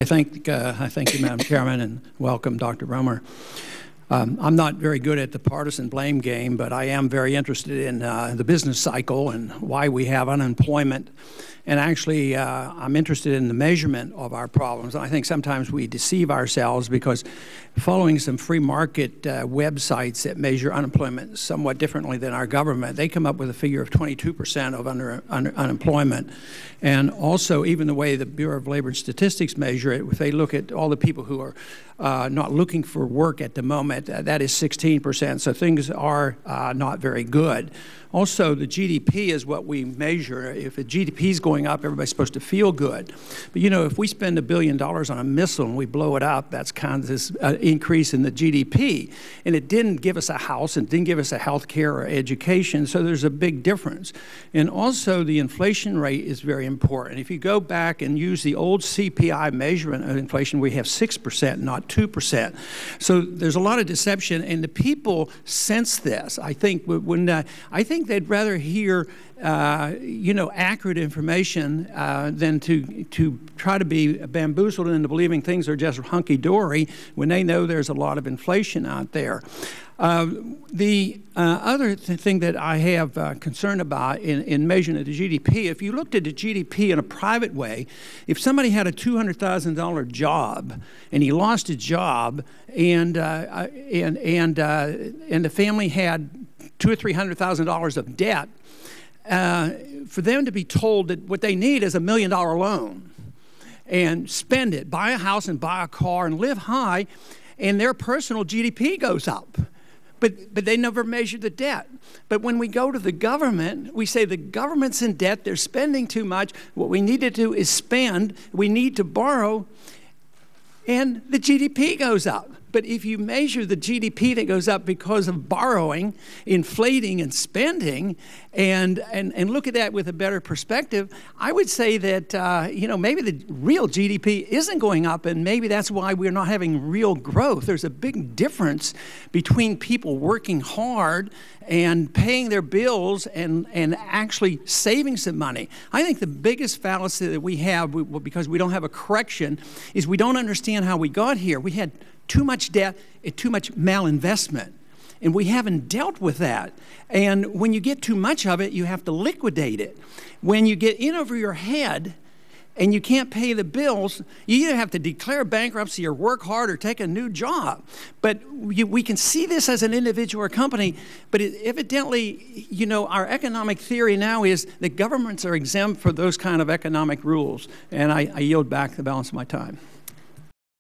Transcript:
I thank you, Madam Chairman, and welcome, Dr. Romer. I'm not very good at the partisan blame game, but I am very interested in the business cycle and why we have unemployment. And actually, I'm interested in the measurement of our problems. I think sometimes we deceive ourselves because following some free market websites that measure unemployment somewhat differently than our government, they come up with a figure of 22% of unemployment. And also, even the way the Bureau of Labor and Statistics measure it, if they look at all the people who are not looking for work at the moment, that is 16%. So things are not very good. Also, the GDP is what we measure. If the GDP is going up, everybody's supposed to feel good. But, you know, if we spend $1 billion on a missile and we blow it up, that's kind of this increase in the GDP. And it didn't give us a house, and didn't give us a health care or education, so there's a big difference. And also, the inflation rate is very important. If you go back and use the old CPI measurement of inflation, we have 6%, not 2%. So there's a lot of deception, and the people sense this. I think I think they'd rather hear you know, accurate information than to try to be bamboozled into believing things are just hunky-dory when they know there's a lot of inflation out there. The other thing that I have concern about in measuring the GDP, if you looked at the GDP in a private way, if somebody had a $200,000 job and he lost his job and the family had $200,000 or $300,000 of debt, for them to be told that what they need is $1 million loan and spend it, buy a house and buy a car and live high, and their personal GDP goes up. But they never measure the debt. But when we go to the government, we say the government's in debt, they're spending too much. What we need to do is spend, we need to borrow, and the GDP goes up. But if you measure the GDP that goes up because of borrowing, inflating, and spending, and look at that with a better perspective, I would say that you know, maybe the real GDP isn't going up, and maybe that's why we're not having real growth. There's a big difference between people working hard and paying their bills and actually saving some money. I think the biggest fallacy that we have, because we don't have a correction, is we don't understand how we got here. We had too much debt and too much malinvestment, and we haven't dealt with that. And when you get too much of it, you have to liquidate it. When you get in over your head and you can't pay the bills, you either have to declare bankruptcy or work hard or take a new job. But we can see this as an individual or company, but evidently, you know, our economic theory now is that governments are exempt for those kind of economic rules. And I yield back the balance of my time.